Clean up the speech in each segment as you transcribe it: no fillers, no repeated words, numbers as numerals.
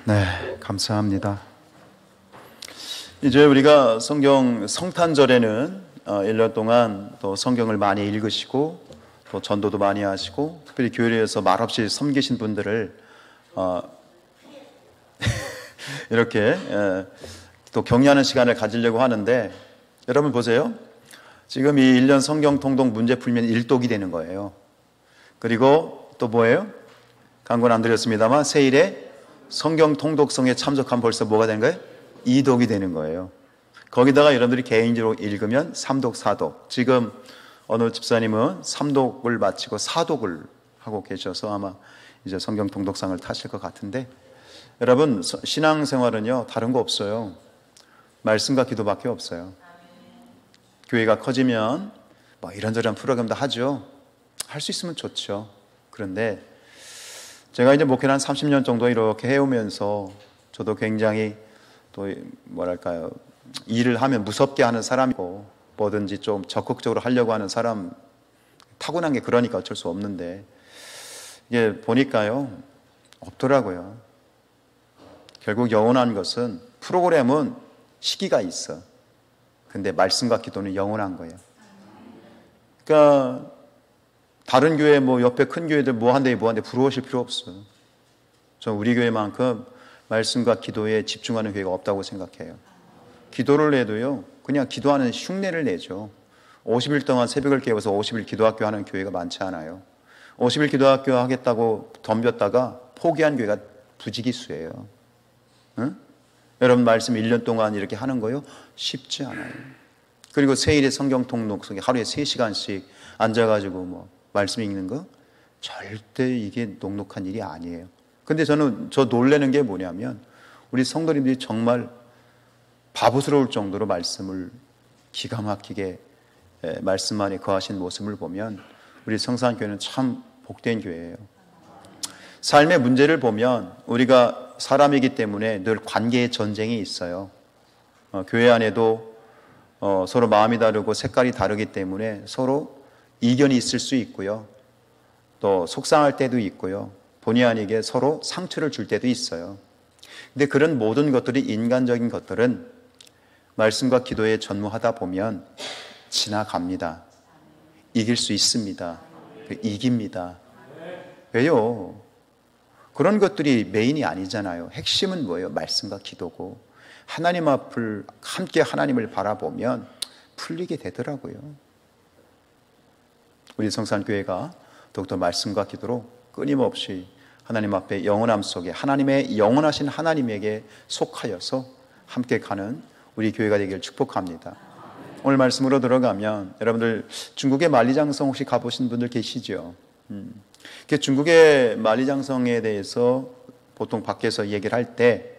네, 감사합니다. 이제 우리가 성경 성탄절에는 1년 동안 또 성경을 많이 읽으시고 또 전도도 많이 하시고 특별히 교회에서 말없이 섬기신 분들을 이렇게 또 격려하는 시간을 가지려고 하는데, 여러분 보세요. 지금 이 1년 성경 통독 문제 풀면 1독이 되는 거예요. 그리고 또 뭐예요? 광고는 안 드렸습니다만 세일에 성경 통독성에 참석하면 벌써 뭐가 되는 거예요? 2독이 되는 거예요. 거기다가 여러분들이 개인적으로 읽으면 3독, 4독. 지금 어느 집사님은 3독을 마치고 4독을 하고 계셔서 아마 이제 성경 통독상을 타실 것 같은데, 여러분 신앙생활은요 다른 거 없어요. 말씀과 기도밖에 없어요. 교회가 커지면 뭐 이런저런 프로그램도 하죠. 할 수 있으면 좋죠. 그런데 제가 이제 목회를 한 30년 정도 이렇게 해오면서 저도 굉장히 또 뭐랄까요, 일을 하면 무섭게 하는 사람이고 뭐든지 좀 적극적으로 하려고 하는 사람, 타고난 게 그러니까 어쩔 수 없는데 이게 보니까요 없더라고요. 결국 영원한 것은, 프로그램은 시기가 있어. 근데 말씀과 기도는 영원한 거예요. 그러니까 다른 교회 뭐 옆에 큰 교회들 뭐 한대 부러우실 필요 없어요. 저는 우리 교회만큼 말씀과 기도에 집중하는 교회가 없다고 생각해요. 기도를 해도요 그냥 기도하는 흉내를 내죠. 50일 동안 새벽을 깨워서 50일 기도학교 하는 교회가 많지 않아요. 50일 기도학교 하겠다고 덤볐다가 포기한 교회가 부지기수예요. 응? 여러분 말씀 1년 동안 이렇게 하는 거요 쉽지 않아요. 그리고 세일의 성경 통독 속에 하루에 3시간씩 앉아가지고 뭐 말씀 읽는 거 절대 이게 녹록한 일이 아니에요. 근데 저 놀라는 게 뭐냐면 우리 성도님들이 정말 바보스러울 정도로 말씀을 기가 막히게 말씀 안에 거하신 모습을 보면 우리 성산교회는 참 복된 교회예요. 삶의 문제를 보면 우리가 사람이기 때문에 늘 관계의 전쟁이 있어요. 교회 안에도 서로 마음이 다르고 색깔이 다르기 때문에 서로 이견이 있을 수 있고요. 또 속상할 때도 있고요. 본의 아니게 서로 상처를 줄 때도 있어요. 근데 그런 모든 것들이, 인간적인 것들은 말씀과 기도에 전무하다 보면 지나갑니다. 이길 수 있습니다. 이깁니다. 왜요? 그런 것들이 메인이 아니잖아요. 핵심은 뭐예요? 말씀과 기도고 하나님 앞을 함께 하나님을 바라보면 풀리게 되더라고요. 우리 성산교회가 더욱더 말씀과 기도로 끊임없이 하나님 앞에 영원함 속에 하나님의 영원하신 하나님에게 속하여서 함께 가는 우리 교회가 되기를 축복합니다. 오늘 말씀으로 들어가면 여러분들 중국의 만리장성 혹시 가보신 분들 계시죠? 중국의 만리장성에 대해서 보통 밖에서 얘기를 할 때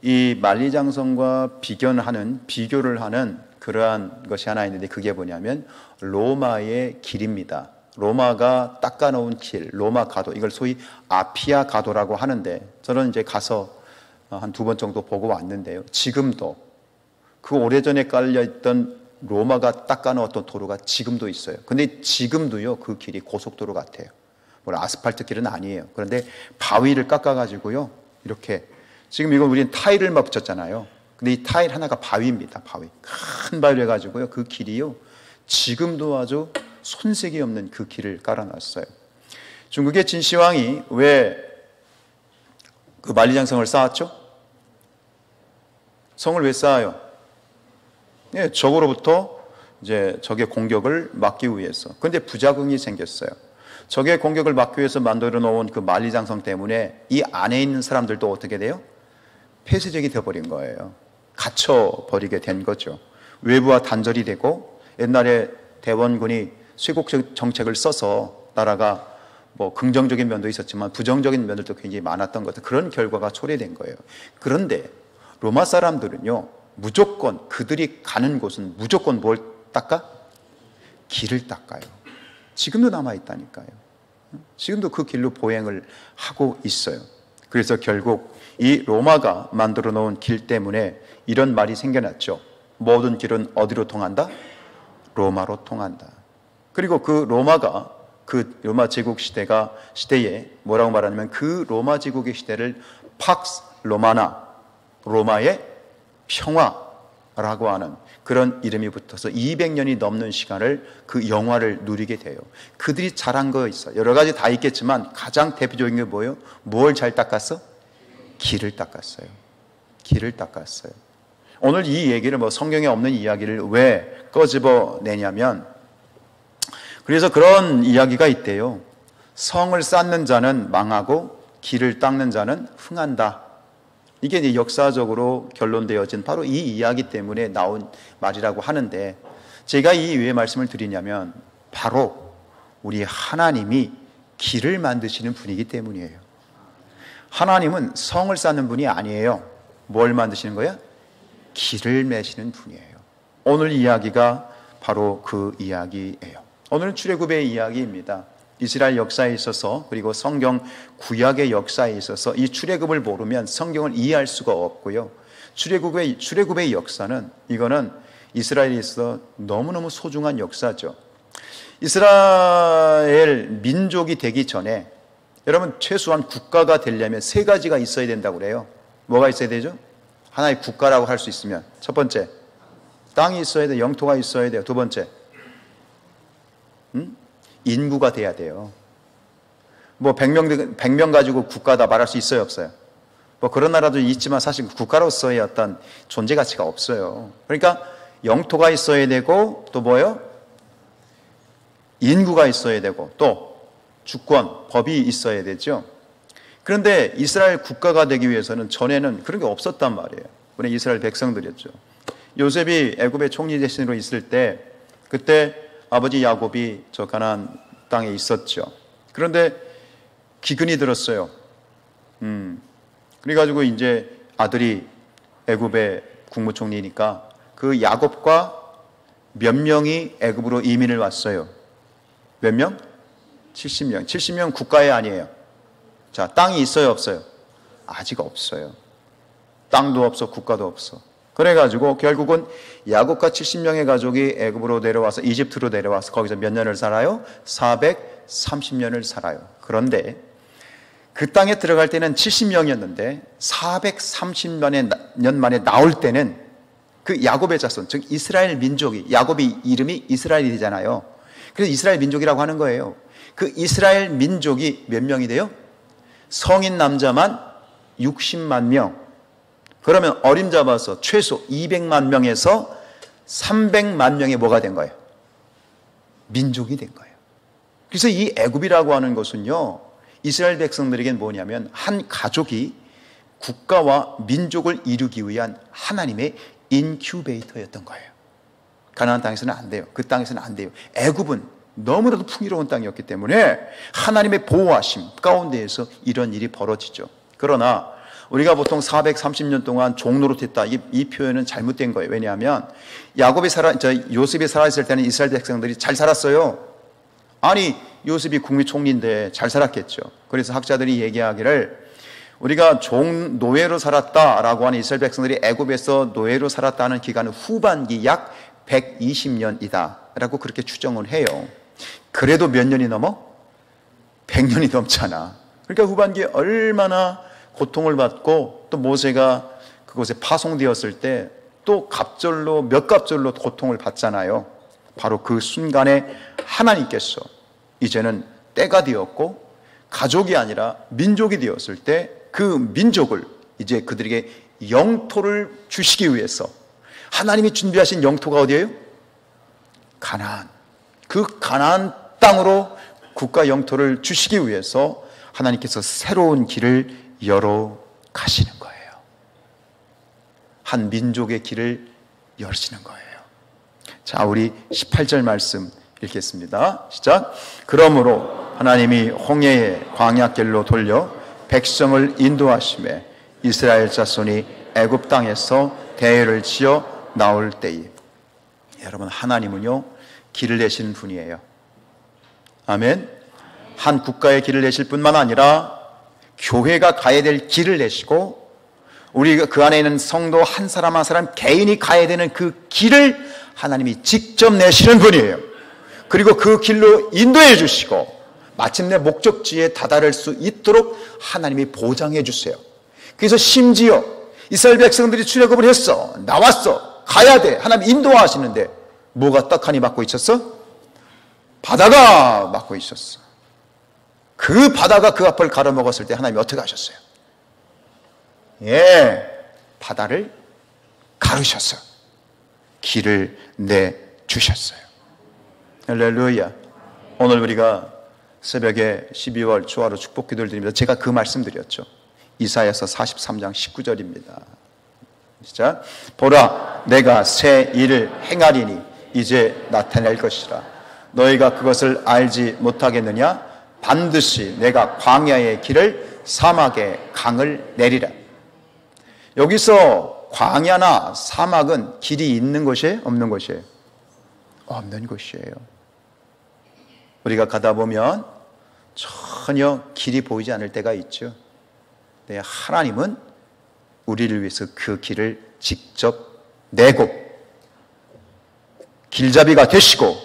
이 만리장성과 비교를 하는 그러한 것이 하나 있는데, 그게 뭐냐면 로마의 길입니다. 로마가 닦아놓은 길, 로마 가도, 이걸 소위 아피아 가도라고 하는데, 저는 이제 가서 한 2번 정도 보고 왔는데요. 지금도 그 오래전에 깔려있던 로마가 닦아놓았던 도로가 지금도 있어요. 근데 지금도요 그 길이 고속도로 같아요. 아스팔트 길은 아니에요. 그런데 바위를 깎아가지고요 이렇게, 지금 이거 우리는 타일을 막 붙였잖아요. 근데 이 타일 하나가 바위입니다. 바위, 큰 바위를 해가지고요 그 길이요 지금도 아주 손색이 없는 그 길을 깔아놨어요. 중국의 진시황이 왜 그 만리장성을 쌓았죠? 성을 왜 쌓아요? 예, 적으로부터 이제 적의 공격을 막기 위해서. 그런데 부작용이 생겼어요. 적의 공격을 막기 위해서 만들어 놓은 그 만리장성 때문에 이 안에 있는 사람들도 어떻게 돼요? 폐쇄적이 되어버린 거예요. 갇혀버리게 된 거죠. 외부와 단절이 되고, 옛날에 대원군이 쇄국 정책을 써서 나라가 뭐 긍정적인 면도 있었지만 부정적인 면들도 굉장히 많았던 것 같아요. 그런 결과가 초래된 거예요. 그런데 로마 사람들은요 무조건 그들이 가는 곳은 무조건 뭘 닦아? 길을 닦아요. 지금도 남아있다니까요. 지금도 그 길로 보행을 하고 있어요. 그래서 결국 이 로마가 만들어 놓은 길 때문에 이런 말이 생겨났죠. 모든 길은 어디로 통한다? 로마로 통한다. 그리고 그 로마가, 그 로마 제국 시대에 뭐라고 말하냐면 그 로마 제국의 시대를 팍스 로마나, 로마의 평화라고 하는 그런 이름이 붙어서 200년이 넘는 시간을 그 영화를 누리게 돼요. 그들이 잘한 거 있어요. 여러 가지 다 있겠지만 가장 대표적인 게 뭐예요? 뭘 잘 닦았어? 길을 닦았어요. 길을 닦았어요. 오늘 이 얘기를 성경에 없는 이야기를 왜 꺼집어내냐면, 그래서 그런 이야기가 있대요. 성을 쌓는 자는 망하고 길을 닦는 자는 흥한다. 이게 이제 역사적으로 결론되어진 바로 이 이야기 때문에 나온 말이라고 하는데, 제가 이 왜 말씀을 드리냐면 바로 우리 하나님이 길을 만드시는 분이기 때문이에요. 하나님은 성을 쌓는 분이 아니에요. 뭘 만드시는 거야? 길을 매시는 분이에요. 오늘 이야기가 바로 그 이야기예요. 오늘은 출애굽의 이야기입니다. 이스라엘 역사에 있어서, 그리고 성경 구약의 역사에 있어서 이 출애굽을 모르면 성경을 이해할 수가 없고요. 출애굽의 역사는, 이거는 이스라엘에 있어 너무너무 소중한 역사죠. 이스라엘 민족이 되기 전에 여러분, 최소한 국가가 되려면 세 가지가 있어야 된다고 그래요. 뭐가 있어야 되죠? 하나의 국가라고 할 수 있으면, 첫 번째 땅이 있어야 돼요. 영토가 있어야 돼요. 두 번째 인구가 돼야 돼요. 100명 가지고 국가다 말할 수 있어요, 없어요? 그런 나라도 있지만 사실 국가로서의 어떤 존재 가치가 없어요. 그러니까 영토가 있어야 되고, 또 뭐예요? 인구가 있어야 되고, 또 주권, 법이 있어야 되죠. 그런데 이스라엘 국가가 되기 위해서는 전에는 그런 게 없었단 말이에요. 우리 이스라엘 백성들이었죠. 요셉이 애굽의 총리 대신으로 있을 때, 그때 아버지 야곱이 저 가나안 땅에 있었죠. 그런데 기근이 들었어요. 그래가지고 이제 아들이 애굽의 국무총리니까 그 야곱과 몇 명이 애굽으로 이민을 왔어요. 몇 명? 70명. 70명 국가에 아니에요. 자, 땅이 있어요, 없어요? 아직 없어요. 땅도 없어, 국가도 없어. 그래가지고 결국은 야곱과 70명의 가족이 애굽으로 내려와서, 이집트로 내려와서 거기서 몇 년을 살아요? 430년을 살아요. 그런데 그 땅에 들어갈 때는 70명이었는데 430년 만에 나올 때는 그 야곱의 자손, 즉 이스라엘 민족이, 야곱이 이름이 이스라엘이 되잖아요. 그래서 이스라엘 민족이라고 하는 거예요. 그 이스라엘 민족이 몇 명이 돼요? 성인 남자만 60만 명. 그러면 어림잡아서 최소 200만 명에서 300만 명의 뭐가 된 거예요? 민족이 된 거예요. 그래서 이 애굽이라고 하는 것은요, 이스라엘 백성들에게는 뭐냐면 한 가족이 국가와 민족을 이루기 위한 하나님의 인큐베이터였던 거예요. 가나안 땅에서는 안 돼요. 그 땅에서는 안 돼요. 애굽은 너무나도 풍요로운 땅이었기 때문에 하나님의 보호하심 가운데에서 이런 일이 벌어지죠. 그러나 우리가 보통 430년 동안 종노릇했다, 이 표현은 잘못된 거예요. 왜냐하면 요셉이 살아있을 때는 이스라엘 백성들이 잘 살았어요. 아니, 요셉이 국무총리인데 잘 살았겠죠. 그래서 학자들이 얘기하기를, 우리가 노예로 살았다라고 하는 이스라엘 백성들이 애굽에서 노예로 살았다는 기간은 후반기 약 120년이다 라고 그렇게 추정을 해요. 그래도 몇 년이 넘어? 100년이 넘잖아. 그러니까 후반기에 얼마나 고통을 받고, 또 모세가 그곳에 파송되었을 때 또 몇 갑절로 고통을 받잖아요. 바로 그 순간에 하나님께서 이제는 때가 되었고 가족이 아니라 민족이 되었을 때 그 민족을 이제 그들에게 영토를 주시기 위해서, 하나님이 준비하신 영토가 어디예요? 가나안. 그 가나안 땅으로 국가 영토를 주시기 위해서 하나님께서 새로운 길을 열어 가시는 거예요. 한 민족의 길을 열시는 거예요. 자, 우리 18절 말씀 읽겠습니다. 시작. 그러므로 하나님이 홍해의 광야길로 돌려 백성을 인도하심에 이스라엘 자손이 애굽 땅에서 대회를 지어 나올 때에, 여러분, 하나님은요 길을 내시는 분이에요. 아멘. 한 국가의 길을 내실 뿐만 아니라 교회가 가야 될 길을 내시고, 우리가 그 안에 있는 성도 한 사람 한 사람 개인이 가야 되는 그 길을 하나님이 직접 내시는 분이에요. 그리고 그 길로 인도해 주시고 마침내 목적지에 다다를 수 있도록 하나님이 보장해 주세요. 그래서 심지어 이스라엘 백성들이 출애굽을 했어. 나왔어. 가야 돼. 하나님 인도하시는데 뭐가 떡하니 막고 있었어? 바다가 막고 있었어. 그 바다가 그 앞을 가로먹었을 때 하나님이 어떻게 하셨어요? 바다를 가르셨어. 길을 내주셨어요. 할렐루야. 오늘 우리가 새벽에 12월 초하루 축복 기도를 드립니다. 제가 그 말씀 드렸죠. 이사야서 43장 19절입니다. 시작. 보라, 내가 새 일을 행하리니 이제 나타낼 것이라. 너희가 그것을 알지 못하겠느냐? 반드시 내가 광야의 길을 사막의 강을 내리라. 여기서 광야나 사막은 길이 있는 곳이에요? 없는 곳이에요? 없는 곳이에요. 우리가 가다 보면 전혀 길이 보이지 않을 때가 있죠. 근데 하나님은 우리를 위해서 그 길을 직접 내고 길잡이가 되시고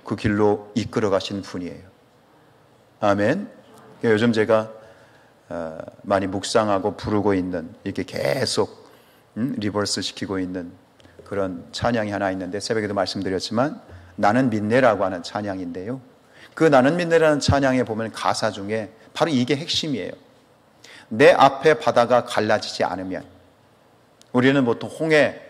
그 길로 이끌어 가신 분이에요. 아멘. 요즘 제가 많이 묵상하고 부르고 있는, 이렇게 계속 리버스 시키고 있는 그런 찬양이 하나 있는데, 새벽에도 말씀드렸지만 나는 믿네라고 하는 찬양인데요, 그 나는 믿네라는 찬양에 보면 가사 중에 바로 이게 핵심이에요. 내 앞에 바다가 갈라지지 않으면, 우리는 보통 홍해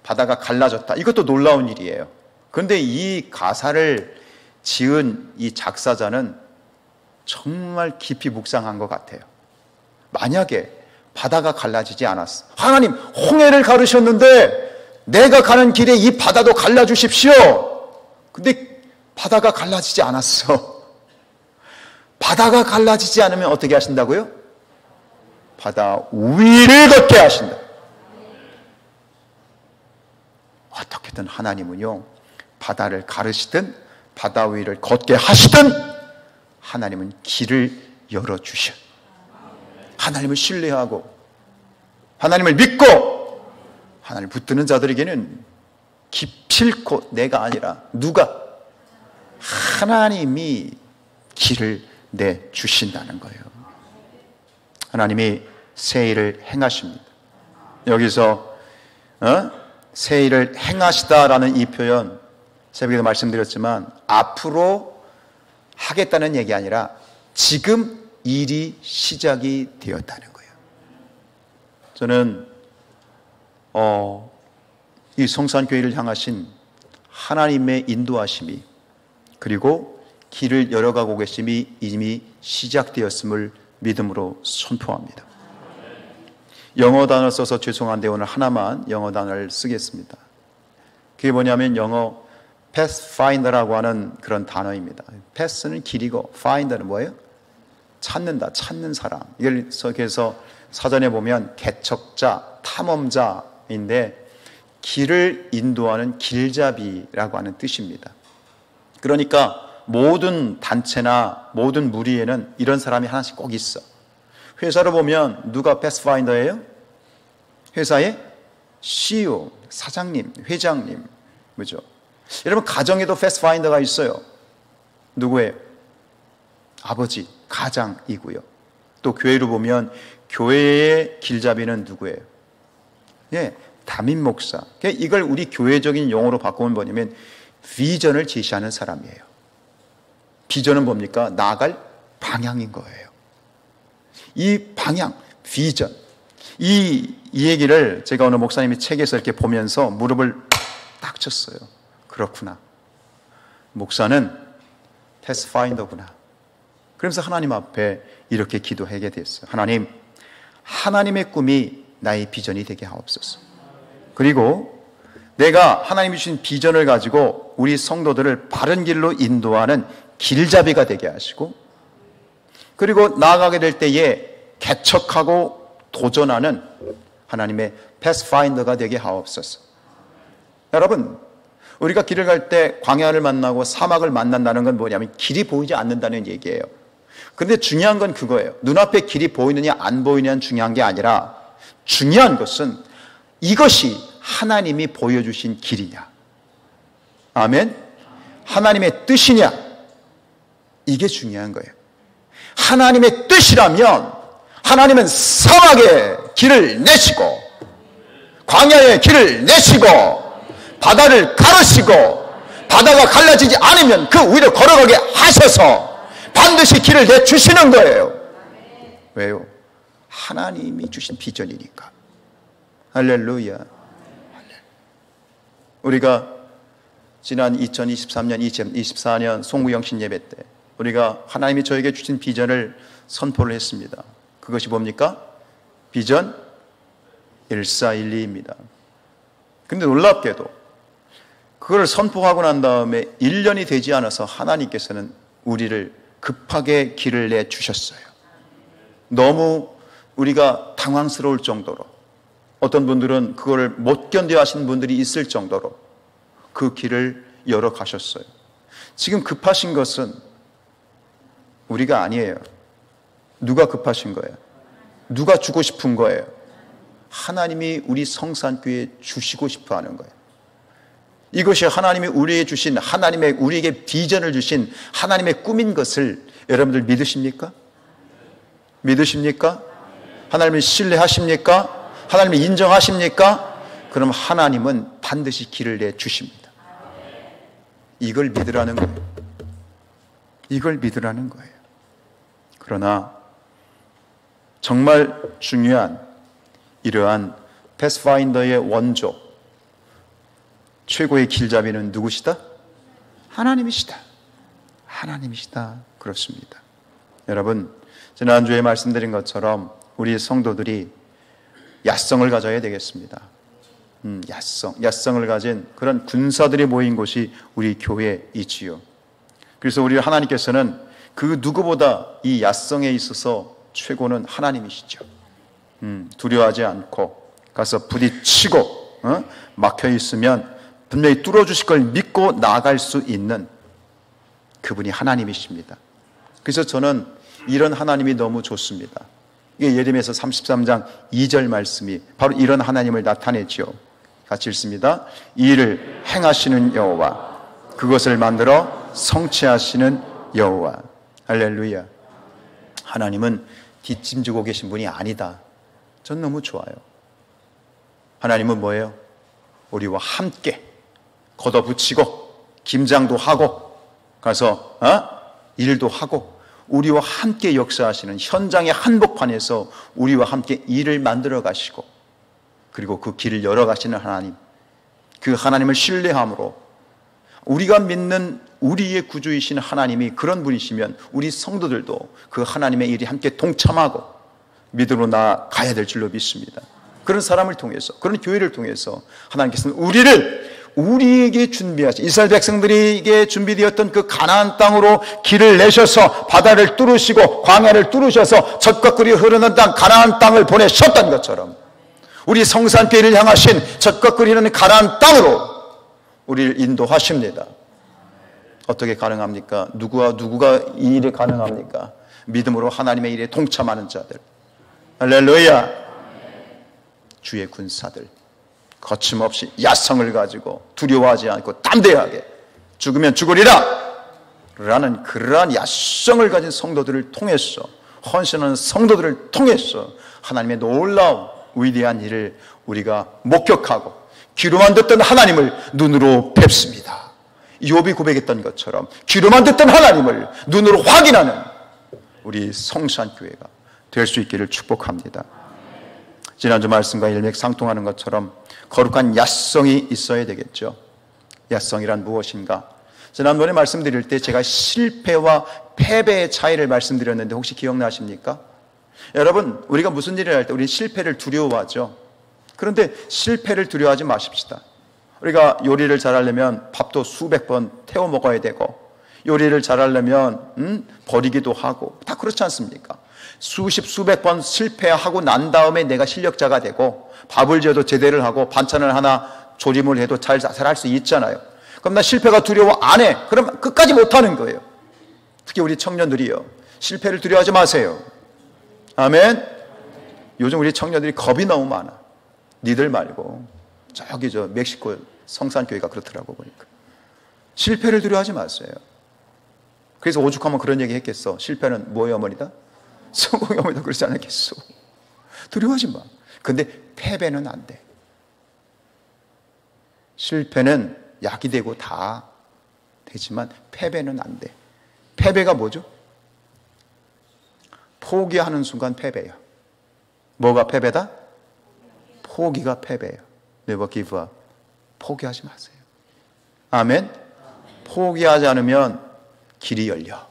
바다가 갈라졌다, 이것도 놀라운 일이에요. 그런데 이 가사를 지은 이 작사자는 정말 깊이 묵상한 것 같아요. 만약에 바다가 갈라지지 않았어, 하나님 홍해를 가르셨는데 내가 가는 길에 이 바다도 갈라주십시오. 근데 바다가 갈라지지 않았어. 바다가 갈라지지 않으면 어떻게 하신다고요? 바다 위를 걷게 하신다. 어떻게든 하나님은요, 바다를 가르시든 바다 위를 걷게 하시든 하나님은 길을 열어주셔. 하나님을 신뢰하고 하나님을 믿고 하나님을 붙드는 자들에게는 기필코 내가 아니라 누가? 하나님이 길을 내주신다는 거예요. 하나님이 새 일을 행하십니다. 여기서 새 일을 행하시다라는 이 표현, 새벽에도 말씀드렸지만 앞으로 하겠다는 얘기 아니라 지금 일이 시작이 되었다는 거예요. 저는 이 성산교회를 향하신 하나님의 인도하심이, 그리고 길을 열어가고 계심이 이미 시작되었음을 믿음으로 선포합니다. 영어 단어를 써서 죄송한데 오늘 하나만 영어 단어를 쓰겠습니다. 그게 뭐냐면 영어 pathfinder라고 하는 그런 단어입니다. path는 길이고 finder는 뭐예요? 찾는다, 찾는 사람. 이걸 그래서 사전에 보면 개척자, 탐험자인데 길을 인도하는 길잡이라고 하는 뜻입니다. 그러니까 모든 단체나 모든 무리에는 이런 사람이 하나씩 꼭 있어. 회사로 보면 누가 패스파인더예요? 회사의 CEO, 사장님, 회장님, 그죠? 여러분 가정에도 패스파인더가 있어요. 누구예요? 아버지, 가장이고요. 또 교회로 보면 교회의 길잡이는 누구예요? 담임 목사. 이걸 우리 교회적인 용어로 바꾸면 뭐냐면 비전을 제시하는 사람이에요. 비전은 뭡니까? 나아갈 방향인 거예요. 이 방향, 비전. 이 얘기를 제가 오늘 목사님이 책에서 이렇게 보면서 무릎을 딱 쳤어요. 그렇구나. 목사는 패스파인더구나. 그러면서 하나님 앞에 이렇게 기도하게 됐어요. 하나님, 하나님의 꿈이 나의 비전이 되게 하옵소서. 그리고 내가 하나님이 주신 비전을 가지고 우리 성도들을 바른 길로 인도하는 길잡이가 되게 하시고, 그리고 나아가게 될 때에 개척하고 도전하는 하나님의 패스파인더가 되게 하옵소서. 여러분, 우리가 길을 갈 때 광야를 만나고 사막을 만난다는 건 뭐냐면 길이 보이지 않는다는 얘기예요. 그런데 중요한 건 그거예요. 눈앞에 길이 보이느냐 안 보이느냐는 중요한 게 아니라 중요한 것은 이것이 하나님이 보여주신 길이냐, 아멘, 하나님의 뜻이냐, 이게 중요한 거예요. 하나님의 뜻이라면 하나님은 사막에 길을 내시고 광야에 길을 내시고 바다를 가르시고 바다가 갈라지지 않으면 그 위로 걸어가게 하셔서 반드시 길을 내주시는 거예요. 왜요? 하나님이 주신 비전이니까. 할렐루야. 우리가 지난 2023년, 2024년 송구영신 예배 때 우리가 하나님이 저에게 주신 비전을 선포를 했습니다. 그것이 뭡니까? 비전 1412입니다. 근데 놀랍게도 그걸 선포하고 난 다음에 1년이 되지 않아서 하나님께서는 우리를 급하게 길을 내주셨어요. 너무 우리가 당황스러울 정도로, 어떤 분들은 그걸 못 견뎌 하신 분들이 있을 정도로 그 길을 열어 가셨어요. 지금 급하신 것은 우리가 아니에요. 누가 급하신 거예요? 누가 주고 싶은 거예요? 하나님이 우리 성산교회에 주시고 싶어 하는 거예요. 이것이 하나님이 우리에게 주신, 하나님의 우리에게 비전을 주신 하나님의 꿈인 것을 여러분들 믿으십니까? 믿으십니까? 하나님을 신뢰하십니까? 하나님을 인정하십니까? 그럼 하나님은 반드시 길을 내주십니다. 이걸 믿으라는 거예요. 이걸 믿으라는 거예요. 그러나 정말 중요한 이러한 패스파인더의 원조, 최고의 길잡이는 누구시다? 하나님이시다. 하나님이시다. 그렇습니다. 여러분, 지난주에 말씀드린 것처럼 우리 성도들이 야성을 가져야 되겠습니다. 야성을 가진 그런 군사들이 모인 곳이 우리 교회이지요. 그래서 우리 하나님께서는 그 누구보다 이 야성에 있어서 최고는 하나님이시죠. 두려워하지 않고 가서 부딪히고 막혀 있으면 분명히 뚫어주실 걸 믿고 나아갈 수 있는 그분이 하나님이십니다. 그래서 저는 이런 하나님이 너무 좋습니다. 이게 예레미야서 33장 2절 말씀이 바로 이런 하나님을 나타내죠. 같이 읽습니다. 이 일을 행하시는 여호와, 그것을 만들어 성취하시는 여호와. 할렐루야. 하나님은 뒷짐지고 계신 분이 아니다. 전 너무 좋아요. 하나님은 뭐예요? 우리와 함께 걷어붙이고 김장도 하고 가서 일도 하고 우리와 함께 역사하시는 현장의 한복판에서 우리와 함께 일을 만들어 가시고 그리고 그 길을 열어 가시는 하나님, 그 하나님을 신뢰함으로 우리가 믿는 우리의 구주이신 하나님이 그런 분이시면 우리 성도들도 그 하나님의 일이 함께 동참하고 믿음으로 나아가야 될 줄로 믿습니다. 그런 사람을 통해서, 그런 교회를 통해서 하나님께서는 우리에게 준비하신, 이스라엘 백성들에게 준비되었던 그 가나안 땅으로 길을 내셔서 바다를 뚫으시고 광야를 뚫으셔서 젖과 꿀이 흐르는 땅 가나안 땅을 보내셨던 것처럼 우리 성산교회를 향하신 젖과 꿀이 흐르는 가나안 땅으로 우리를 인도하십니다. 어떻게 가능합니까? 누구가 이 일이 가능합니까? 믿음으로 하나님의 일에 동참하는 자들. 할렐루야. 주의 군사들, 거침없이 야성을 가지고 두려워하지 않고 담대하게 죽으면 죽으리라 라는 그러한 야성을 가진 성도들을 통해서, 헌신하는 성도들을 통해서 하나님의 놀라운 위대한 일을 우리가 목격하고 귀로만 듣던 하나님을 눈으로 뵙습니다. 욥이 고백했던 것처럼 귀로만 듣던 하나님을 눈으로 확인하는 우리 성산교회가 될 수 있기를 축복합니다. 지난주 말씀과 일맥상통하는 것처럼 거룩한 야성이 있어야 되겠죠. 야성이란 무엇인가? 지난번에 말씀드릴 때 제가 실패와 패배의 차이를 말씀드렸는데 혹시 기억나십니까? 여러분, 우리가 무슨 일을 할 때 우리 실패를 두려워하죠. 그런데 실패를 두려워하지 마십시다. 우리가 요리를 잘하려면 밥도 수백 번 태워 먹어야 되고, 요리를 잘하려면 버리기도 하고, 다 그렇지 않습니까? 수백 번 실패하고 난 다음에 내가 실력자가 되고, 밥을 지어도 제대로 하고 반찬을 하나 조림을 해도 잘 할 수 있잖아요. 그럼 나 실패가 두려워 안 해. 그럼 끝까지 못하는 거예요. 특히 우리 청년들이요, 실패를 두려워하지 마세요. 아멘. 요즘 우리 청년들이 겁이 너무 많아. 니들 말고 저기 멕시코 성산교회가 그렇더라고 보니까. 실패를 두려워하지 마세요. 그래서 오죽하면 그런 얘기 했겠어. 실패는 뭐의 어머니다? 성공이 오면 그러지 않겠소? 두려워하지 마. 근데 패배는 안 돼. 실패는 약이 되고 다 되지만 패배는 안 돼. 패배가 뭐죠? 포기하는 순간 패배야. 뭐가 패배다? 포기가 패배예요. Never give up. 포기하지 마세요. 아멘. 포기하지 않으면 길이 열려.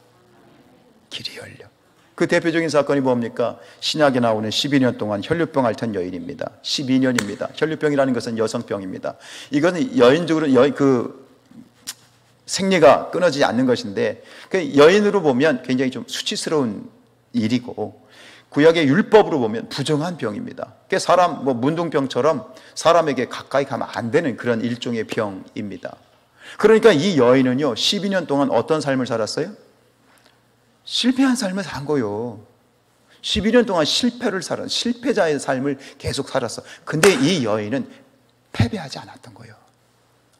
길이 열려. 그 대표적인 사건이 뭡니까? 신약에 나오는 12년 동안 혈류병 앓던 여인입니다. 12년입니다. 혈류병이라는 것은 여성병입니다. 이거는 여인적으로 생리가 끊어지지 않는 것인데, 그 여인으로 보면 굉장히 좀 수치스러운 일이고, 구약의 율법으로 보면 부정한 병입니다. 그게 사람, 문둥병처럼 사람에게 가까이 가면 안 되는 그런 일종의 병입니다. 그러니까 이 여인은요, 12년 동안 어떤 삶을 살았어요? 실패한 삶을 산 거요. 12년 동안 실패자의 삶을 계속 살았어. 근데 이 여인은 패배하지 않았던 거예요.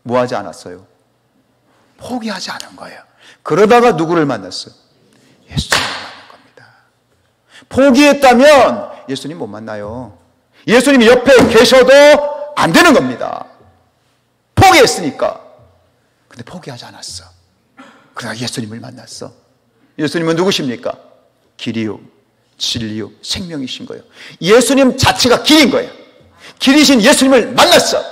뭐 하지 않았어요? 포기하지 않은 거예요. 그러다가 누구를 만났어요? 예수님을 만난 겁니다. 포기했다면 예수님 못 만나요. 예수님이 옆에 계셔도 안 되는 겁니다. 포기했으니까. 근데 포기하지 않았어. 그러다 예수님을 만났어. 예수님은 누구십니까? 길이요, 진리요, 생명이신 거예요. 예수님 자체가 길인 거예요. 길이신 예수님을 만났어.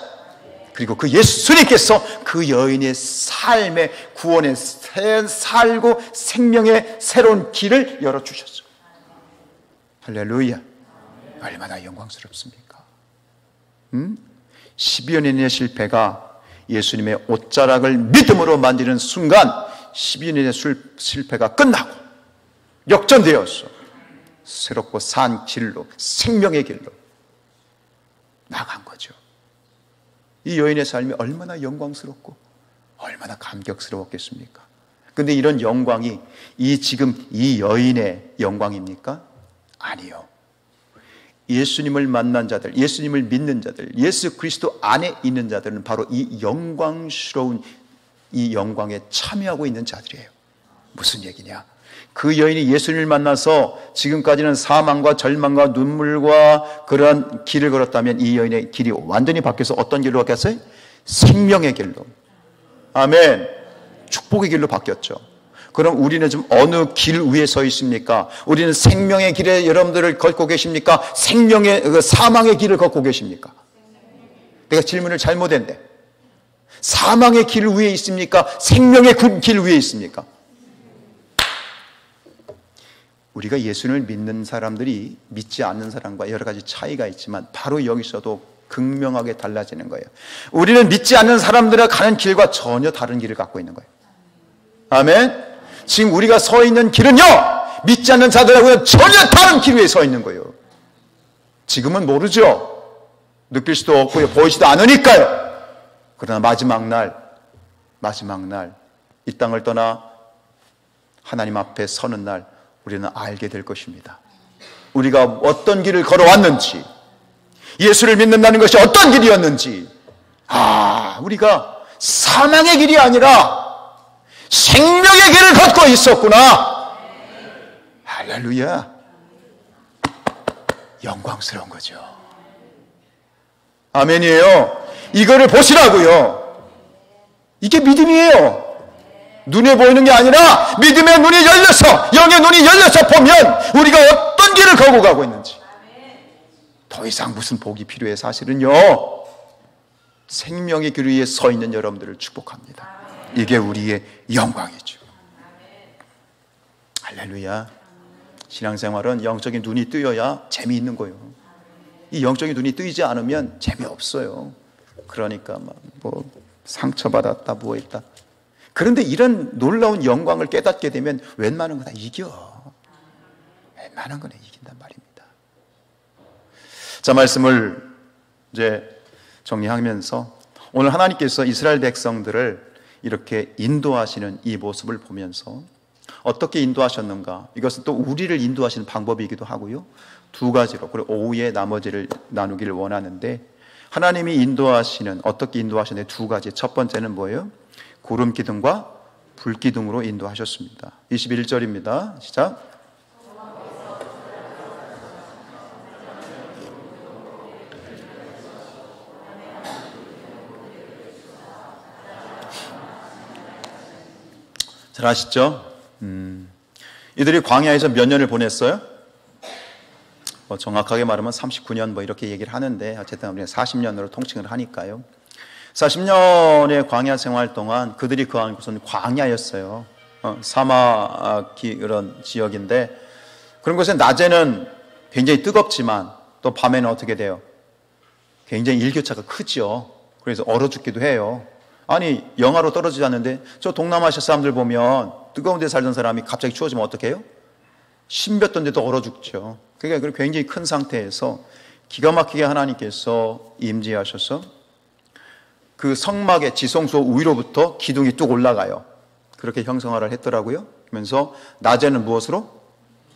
그리고 그 예수님께서 그 여인의 삶의 구원의 살고 생명의 새로운 길을 열어주셨어요. 할렐루야. 얼마나 영광스럽습니까? 12여 년의 실패가 예수님의 옷자락을 믿음으로 만지는 순간 12여 년의 실패가 끝나고 역전되었어. 새롭고 산 길로, 생명의 길로 나간 거죠. 이 여인의 삶이 얼마나 영광스럽고 얼마나 감격스러웠겠습니까? 근데 이런 영광이 지금 이 여인의 영광입니까? 아니요. 예수님을 만난 자들, 예수님을 믿는 자들, 예수 그리스도 안에 있는 자들은 바로 이 영광스러운 이 영광에 참여하고 있는 자들이에요. 무슨 얘기냐? 그 여인이 예수님을 만나서 지금까지는 사망과 절망과 눈물과 그런 길을 걸었다면 이 여인의 길이 완전히 바뀌어서 어떤 길로 바뀌었어요? 생명의 길로. 아멘. 축복의 길로 바뀌었죠. 그럼 우리는 지금 어느 길 위에 서 있습니까? 우리는 생명의 길에 여러분들을 걷고 계십니까? 사망의 길을 걷고 계십니까? 내가 질문을 잘못했네. 사망의 길 위에 있습니까? 생명의 길 위에 있습니까? 우리가 예수님을 믿는 사람들이 믿지 않는 사람과 여러 가지 차이가 있지만 바로 여기서도 극명하게 달라지는 거예요. 우리는 믿지 않는 사람들이 가는 길과 전혀 다른 길을 갖고 있는 거예요. 아멘. 지금 우리가 서 있는 길은요, 믿지 않는 자들하고는 전혀 다른 길 위에 서 있는 거예요. 지금은 모르죠. 느낄 수도 없고요, 보이지도 않으니까요. 그러나 마지막 날 이 땅을 떠나 하나님 앞에 서는 날 우리는 알게 될 것입니다. 우리가 어떤 길을 걸어왔는지, 예수를 믿는다는 것이 어떤 길이었는지, 우리가 사망의 길이 아니라 생명의 길을 걷고 있었구나. 할렐루야. 영광스러운 거죠. 아멘이에요. 이거를 보시라고요. 이게 믿음이에요. 눈에 보이는 게 아니라 믿음의 눈이 열려서, 영의 눈이 열려서 보면 우리가 어떤 길을 걸고 가고 있는지. 더 이상 무슨 복이 필요해. 사실은요, 생명의 길 위에 서 있는 여러분들을 축복합니다. 이게 우리의 영광이죠. 할렐루야. 신앙생활은 영적인 눈이 뜨여야 재미있는 거예요. 이 영적인 눈이 뜨이지 않으면 재미없어요. 그러니까 상처받았다, 뭐 했다. 그런데 이런 놀라운 영광을 깨닫게 되면 웬만한 거 다 이겨. 웬만한 거는 이긴단 말입니다. 자, 말씀을 이제 정리하면서 오늘 하나님께서 이스라엘 백성들을 이렇게 인도하시는 이 모습을 보면서 어떻게 인도하셨는가, 이것은 또 우리를 인도하시는 방법이기도 하고요. 두 가지로, 그리고 오후에 나머지를 나누기를 원하는데, 하나님이 인도하시는, 어떻게 인도하시는 두 가지. 첫 번째는 뭐예요? 구름 기둥과 불 기둥으로 인도하셨습니다. 21절입니다. 시작. 잘 아시죠? 이들이 광야에서 몇 년을 보냈어요? 정확하게 말하면 39년 이렇게 얘기를 하는데 어쨌든 우리가 40년으로 통칭을 하니까요. 40년의 광야 생활 동안 그들이 거한 곳은 광야였어요. 사막 그런 지역인데 그런 곳에 낮에는 굉장히 뜨겁지만 또 밤에는 어떻게 돼요? 굉장히 일교차가 크죠. 그래서 얼어 죽기도 해요. 아니 영하로 떨어지지 않는데 저 동남아시아 사람들 보면 뜨거운 데 살던 사람이 갑자기 추워지면 어떻게 해요? 신몇 도인데도 얼어 죽죠. 그러니까 굉장히 큰 상태에서 기가 막히게 하나님께서 임재하셔서 그 성막의 지성소 위로부터 기둥이 뚝 올라가요. 그렇게 형성화를 했더라고요. 그러면서 낮에는 무엇으로?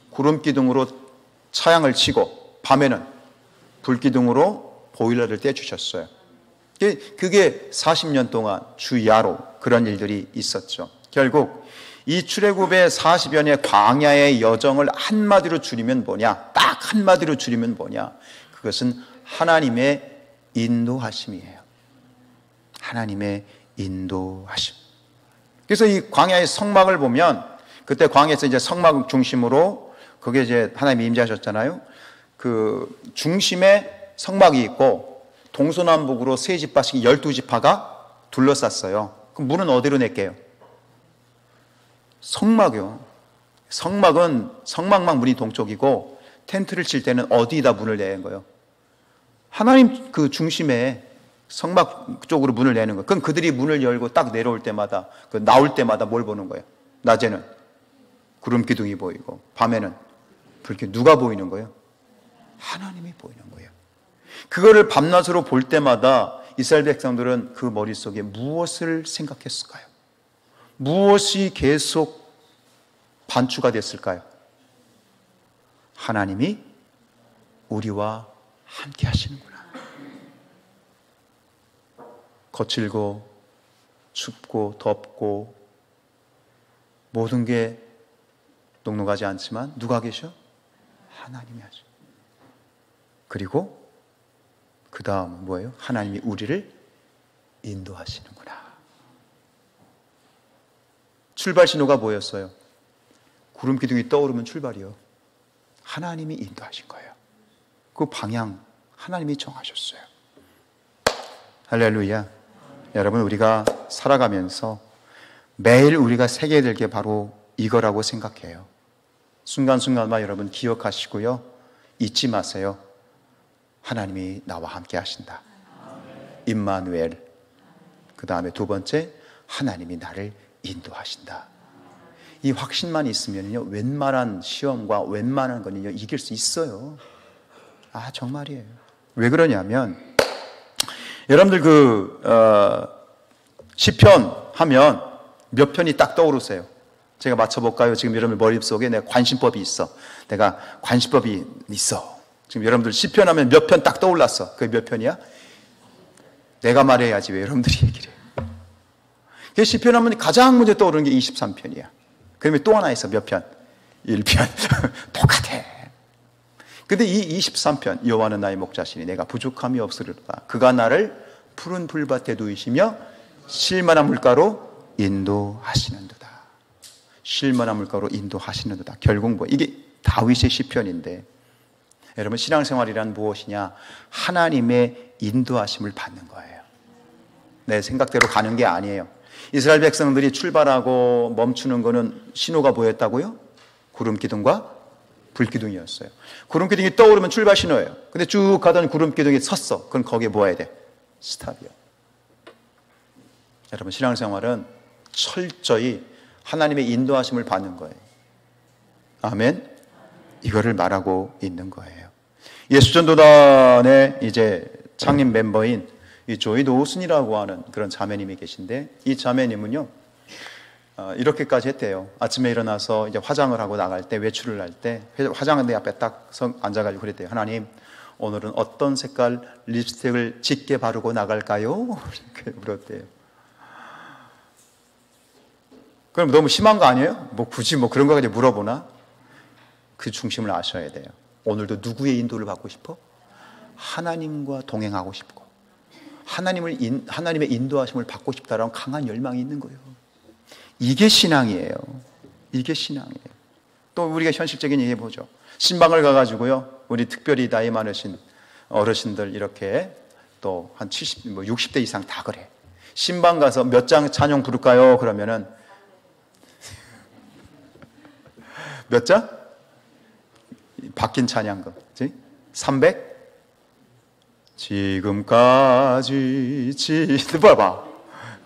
구름 기둥으로 차양을 치고 밤에는 불 기둥으로 보일러를 떼주셨어요. 그게 40년 동안 주야로 그런 일들이 있었죠. 결국 이 출애굽의 40여 년의 광야의 여정을 한마디로 줄이면 뭐냐? 딱 한마디로 줄이면 뭐냐? 그것은 하나님의 인도하심이에요. 하나님의 인도하심. 그래서 이 광야의 성막을 보면 그때 광야에서 이제 성막 중심으로 거기에 이제 하나님이 임재하셨잖아요. 그 중심에 성막이 있고 동서남북으로 세 지파씩 12지파가 둘러쌌어요. 그럼 문은 어디로 낼게요? 성막이요. 성막은 성막만 문이 동쪽이고 텐트를 칠 때는 어디다 문을 내는 거예요? 하나님 그 중심에 성막 쪽으로 문을 내는 거예요. 그럼 그들이 문을 열고 딱 내려올 때마다 나올 때마다 뭘 보는 거예요? 낮에는 구름 기둥이 보이고 밤에는 불기둥. 누가 보이는 거예요? 하나님이 보이는 거예요. 그거를 밤낮으로 볼 때마다 이스라엘 백성들은 그 머릿속에 무엇을 생각했을까요? 무엇이 계속 반추가 됐을까요? 하나님이 우리와 함께 하시는구나. 거칠고 춥고 덥고 모든 게 녹록하지 않지만 누가 계셔? 하나님이 하셔. 그리고 그 다음 뭐예요? 하나님이 우리를 인도하시는구나. 출발 신호가 뭐였어요? 구름 기둥이 떠오르면 출발이요. 하나님이 인도하신 거예요. 그 방향 하나님이 정하셨어요. 할렐루야. 여러분 우리가 살아가면서 매일 우리가 새겨야 될 게 바로 이거라고 생각해요. 순간순간만 여러분 기억하시고요. 잊지 마세요. 하나님이 나와 함께 하신다. 임마누엘. 그 다음에 두 번째, 하나님이 나를 인도하신다. 이 확신만 있으면요, 웬만한 시험과 웬만한 거는요, 이길 수 있어요. 아, 정말이에요. 왜 그러냐면, 여러분들 시편 하면 몇 편이 딱 떠오르세요? 제가 맞춰볼까요? 지금 여러분들 머릿속에 내가 관심법이 있어. 내가 관심법이 있어. 지금 여러분들 시편 하면 몇 편 딱 떠올랐어. 그게 몇 편이야? 내가 말해야지 왜 여러분들이 얘기를 해요. 시편 하면 가장 먼저 떠오르는 게 23편이야. 그러면 또 하나 있어. 몇 편? 1편. 똑같아. 근데 이 23편, 여호와는 나의 목자시니 내가 부족함이 없으리로다. 그가 나를 푸른 풀밭에 두이시며 쉴만한 물가로 인도하시는도다. 쉴만한 물가로 인도하시는도다. 결국 뭐 이게 다윗의 시편인데, 여러분 신앙생활이란 무엇이냐? 하나님의 인도하심을 받는 거예요. 내 생각대로 가는 게 아니에요. 이스라엘 백성들이 출발하고 멈추는 거는 신호가 뭐였다고요? 구름 기둥과 불 기둥이었어요. 구름 기둥이 떠오르면 출발 신호예요. 근데 쭉 가던 구름 기둥이 섰어. 그럼 거기에 뭐 해야 돼? 스탑이요. 여러분 신앙생활은 철저히 하나님의 인도하심을 받는 거예요. 아멘. 이거를 말하고 있는 거예요. 예수전도단의 이제 창립 멤버인 이 조이 노순이라고 하는 그런 자매님이 계신데, 이 자매님은요 이렇게까지 했대요. 아침에 일어나서 이제 화장을 하고 나갈 때, 외출을 할 때 화장대 앞에 딱 앉아가지고 그랬대요. 하나님, 오늘은 어떤 색깔 립스틱을 짙게 바르고 나갈까요? 이렇게 물었대요. 그럼 너무 심한 거 아니에요? 뭐 굳이 뭐 그런 거까지 물어보나? 그 중심을 아셔야 돼요. 오늘도 누구의 인도를 받고 싶어? 하나님과 동행하고 싶고 하나님의 인도하심을 받고 싶다라는 강한 열망이 있는 거예요. 이게 신앙이에요. 이게 신앙이에요. 또 우리가 현실적인 얘기 해보죠. 신방을 가가지고요, 우리 특별히 나이 많으신 어르신들 이렇게 또 한 70, 60대 이상 다 그래. 신방 가서 몇 장 찬양 부를까요? 그러면은 몇 장? 바뀐 찬양금. 300? 지금까지 봐봐.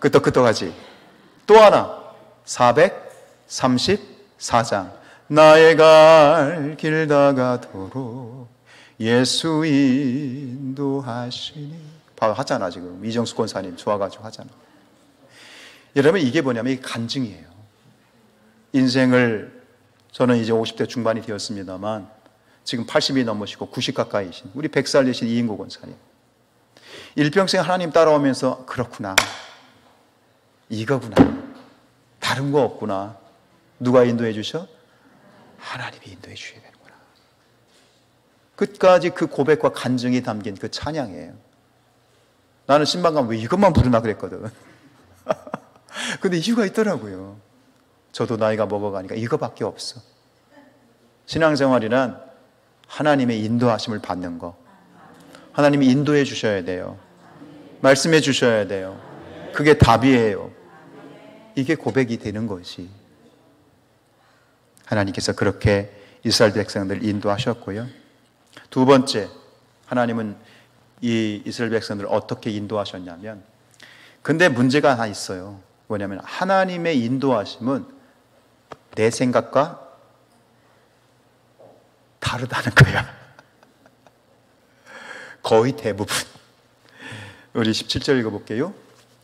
끄떡끄떡하지. 또 하나 434장. 나의 갈 길 다가도록 예수 인도하시니. 바로 하잖아. 지금 이정수 권사님 좋아가지고 하잖아. 여러분, 이게 뭐냐면 이게 간증이에요. 인생을, 저는 이제 50대 중반이 되었습니다만 지금 80이 넘으시고 90 가까이신 우리 100살 되신 이인고 권사님, 일평생 하나님 따라오면서 그렇구나, 이거구나, 다른 거 없구나. 누가 인도해 주셔? 하나님이 인도해 주셔야 되는구나. 끝까지 그 고백과 간증이 담긴 그 찬양이에요. 나는 신방 가면 왜 이것만 부르나 그랬거든. 근데 이유가 있더라고요. 저도 나이가 먹어가니까 이거밖에 없어. 신앙생활이란 하나님의 인도하심을 받는 거. 하나님이 인도해 주셔야 돼요. 말씀해 주셔야 돼요. 그게 답이에요. 이게 고백이 되는 것이. 하나님께서 그렇게 이스라엘 백성들을 인도하셨고요. 두 번째, 하나님은 이 이스라엘 백성들을 어떻게 인도하셨냐면, 근데 문제가 하나 있어요. 뭐냐면 하나님의 인도하심은 내 생각과 다르다는 거야. 거의 대부분. 우리 17절 읽어볼게요.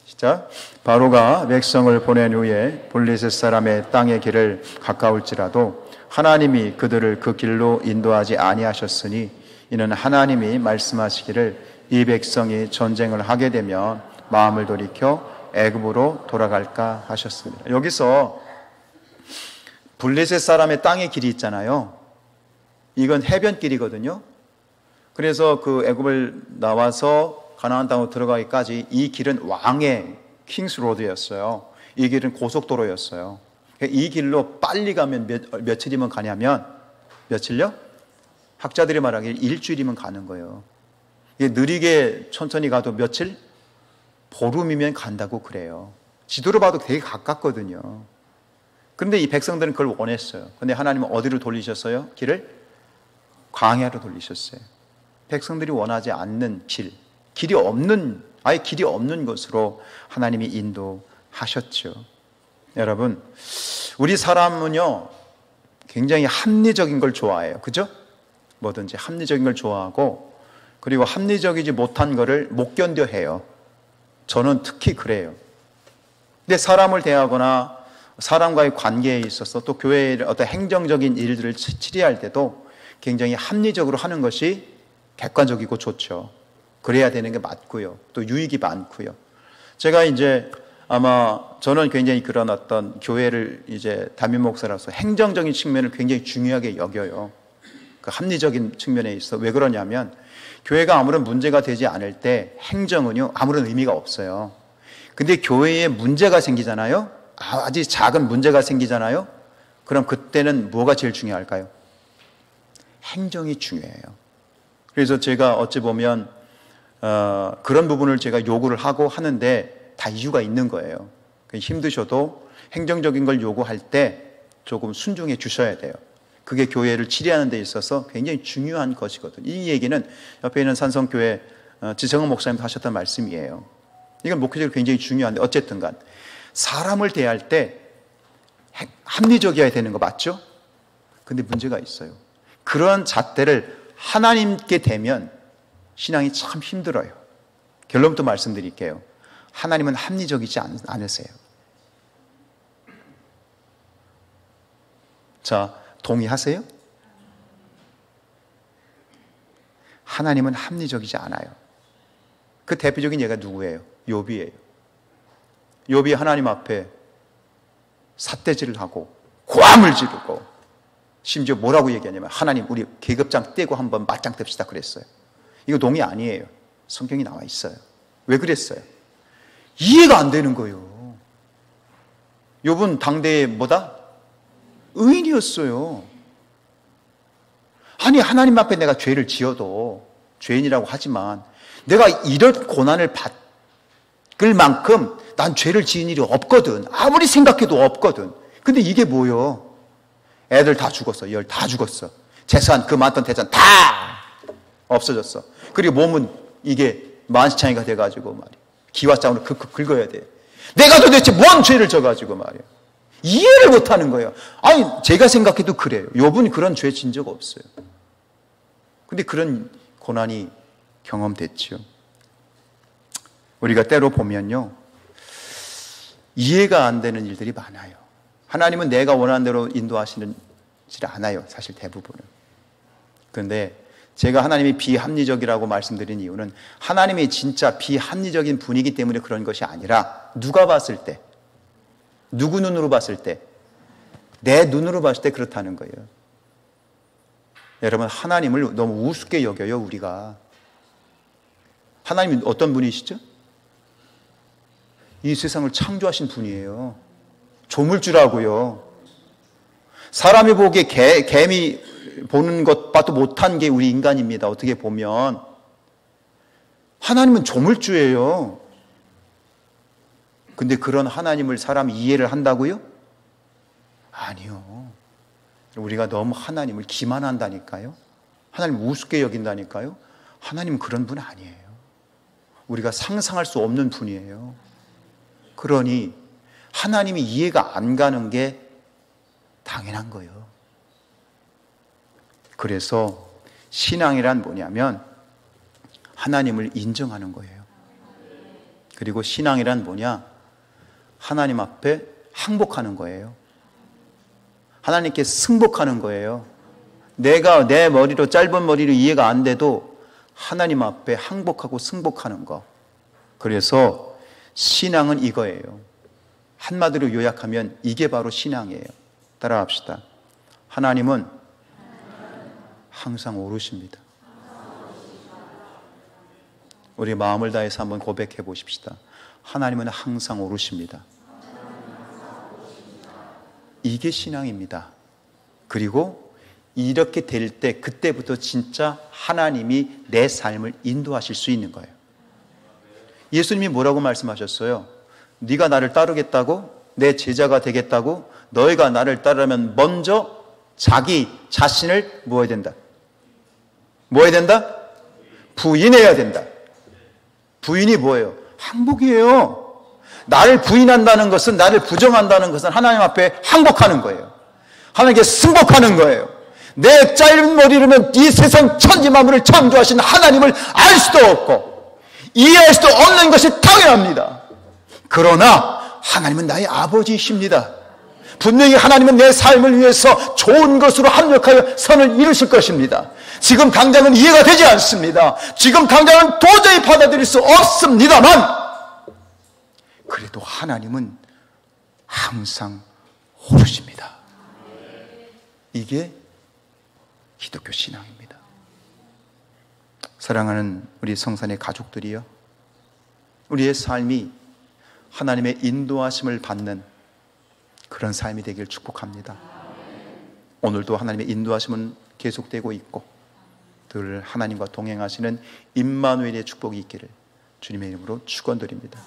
시작. 바로가 백성을 보낸 후에 블레셋 사람의 땅의 길을 가까울지라도 하나님이 그들을 그 길로 인도하지 아니하셨으니 이는 하나님이 말씀하시기를 이 백성이 전쟁을 하게 되면 마음을 돌이켜 애굽으로 돌아갈까 하셨습니다. 여기서 블레셋 사람의 땅의 길이 있잖아요. 이건 해변길이거든요. 그래서 그 애굽을 나와서 가나안 땅으로 들어가기까지 이 길은 왕의 킹스 로드였어요. 이 길은 고속도로였어요. 이 길로 빨리 가면 며칠이면 가냐면, 며칠요? 학자들이 말하기를 일주일이면 가는 거예요. 느리게 천천히 가도 며칠? 보름이면 간다고 그래요. 지도로 봐도 되게 가깝거든요. 그런데 이 백성들은 그걸 원했어요. 그런데 하나님은 어디로 돌리셨어요? 길을? 광야로 돌리셨어요. 백성들이 원하지 않는 길이 없는, 아예 길이 없는 것으로 하나님이 인도하셨죠. 여러분, 우리 사람은요, 굉장히 합리적인 걸 좋아해요. 그죠? 뭐든지 합리적인 걸 좋아하고, 그리고 합리적이지 못한 거를 못 견뎌 해요. 저는 특히 그래요. 근데 사람을 대하거나 사람과의 관계에 있어서 또 교회의 어떤 행정적인 일들을 치리할 때도 굉장히 합리적으로 하는 것이 객관적이고 좋죠. 그래야 되는 게 맞고요. 또 유익이 많고요. 제가 이제 아마 저는 굉장히 그런 어떤 교회를 이제 담임 목사라서 행정적인 측면을 굉장히 중요하게 여겨요. 그 합리적인 측면에 있어. 왜 그러냐면 교회가 아무런 문제가 되지 않을 때 행정은요 아무런 의미가 없어요. 근데 교회에 문제가 생기잖아요. 아주 작은 문제가 생기잖아요. 그럼 그때는 뭐가 제일 중요할까요? 행정이 중요해요. 그래서 제가 어찌 보면 그런 부분을 제가 요구를 하고 하는데 다 이유가 있는 거예요. 힘드셔도 행정적인 걸 요구할 때 조금 순종해 주셔야 돼요. 그게 교회를 치리하는 데 있어서 굉장히 중요한 것이거든요. 이 얘기는 옆에 있는 산성교회 지성은 목사님도 하셨던 말씀이에요. 이건 목회적으로 굉장히 중요한데 어쨌든 간 사람을 대할 때 합리적이어야 되는 거 맞죠? 근데 문제가 있어요. 그런 잣대를 하나님께 대면 신앙이 참 힘들어요. 결론부터 말씀드릴게요. 하나님은 합리적이지 않으세요. 자, 동의하세요? 하나님은 합리적이지 않아요. 그 대표적인 예가 누구예요? 욥이에요. 욥이 하나님 앞에 삿대질을 하고 고함을 지르고 심지어 뭐라고 얘기하냐면 하나님 우리 계급장 떼고 한번 맞짱 뜹시다 그랬어요. 이거 동의 아니에요. 성경이 나와 있어요. 왜 그랬어요? 이해가 안 되는 거예요. 욥은 당대의 뭐다? 의인이었어요. 아니 하나님 앞에 내가 죄를 지어도 죄인이라고 하지만 내가 이런 고난을 받을 만큼 난 죄를 지은 일이 없거든. 아무리 생각해도 없거든. 근데 이게 뭐요? 애들 다 죽었어. 열 다 죽었어. 재산 그 많던 재산 다 없어졌어. 그리고 몸은 이게 만시창이가 돼가지고 말이야. 기와장으로 크크 긁어야 돼. 내가 도대체 뭔 죄를 져가지고 말이야. 이해를 못하는 거예요. 아니 제가 생각해도 그래요. 욥은 그런 죄 진 적 없어요. 근데 그런 고난이 경험됐죠. 우리가 때로 보면요, 이해가 안 되는 일들이 많아요. 하나님은 내가 원하는 대로 인도하시지 않아요. 사실 대부분은. 그런데 제가 하나님이 비합리적이라고 말씀드린 이유는 하나님이 진짜 비합리적인 분이기 때문에 그런 것이 아니라 누가 봤을 때, 누구 눈으로 봤을 때, 내 눈으로 봤을 때 그렇다는 거예요. 여러분, 하나님을 너무 우습게 여겨요, 우리가. 하나님이 어떤 분이시죠? 이 세상을 창조하신 분이에요. 조물주라고요. 사람이 보기에 개미 보는 것밖에 못한 게 우리 인간입니다. 어떻게 보면. 하나님은 조물주예요. 근데 그런 하나님을 사람이 이해를 한다고요? 아니요. 우리가 너무 하나님을 기만한다니까요. 하나님을 우습게 여긴다니까요. 하나님은 그런 분 아니에요. 우리가 상상할 수 없는 분이에요. 그러니 하나님이 이해가 안 가는 게 당연한 거예요. 그래서 신앙이란 뭐냐면 하나님을 인정하는 거예요. 그리고 신앙이란 뭐냐? 하나님 앞에 항복하는 거예요. 하나님께 승복하는 거예요. 내가 내 머리로 짧은 머리로 이해가 안 돼도 하나님 앞에 항복하고 승복하는 거. 그래서 신앙은 이거예요. 한마디로 요약하면 이게 바로 신앙이에요. 따라합시다. 하나님은 항상 오르십니다. 우리 마음을 다해서 한번 고백해 보십시다. 하나님은 항상 오르십니다. 이게 신앙입니다. 그리고 이렇게 될 때 그때부터 진짜 하나님이 내 삶을 인도하실 수 있는 거예요. 예수님이 뭐라고 말씀하셨어요? 네가 나를 따르겠다고? 내 제자가 되겠다고? 너희가 나를 따르면 먼저 자기 자신을 뭐 해야 된다? 뭐 해야 된다? 부인해야 된다. 부인이 뭐예요? 항복이에요. 나를 부인한다는 것은, 나를 부정한다는 것은 하나님 앞에 항복하는 거예요. 하나님께 승복하는 거예요. 내 짧은 머리로는 이 세상 천지만물을 창조하신 하나님을 알 수도 없고 이해할 수도 없는 것이 당연합니다. 그러나 하나님은 나의 아버지이십니다. 분명히 하나님은 내 삶을 위해서 좋은 것으로 합력하여 선을 이루실 것입니다. 지금 당장은 이해가 되지 않습니다. 지금 당장은 도저히 받아들일 수 없습니다만 그래도 하나님은 항상 오르십니다. 이게 기독교 신앙입니다. 사랑하는 우리 성산의 가족들이요, 우리의 삶이 하나님의 인도하심을 받는 그런 삶이 되길 축복합니다. 오늘도 하나님의 인도하심은 계속되고 있고 늘 하나님과 동행하시는 임마누엘의 축복이 있기를 주님의 이름으로 축원드립니다.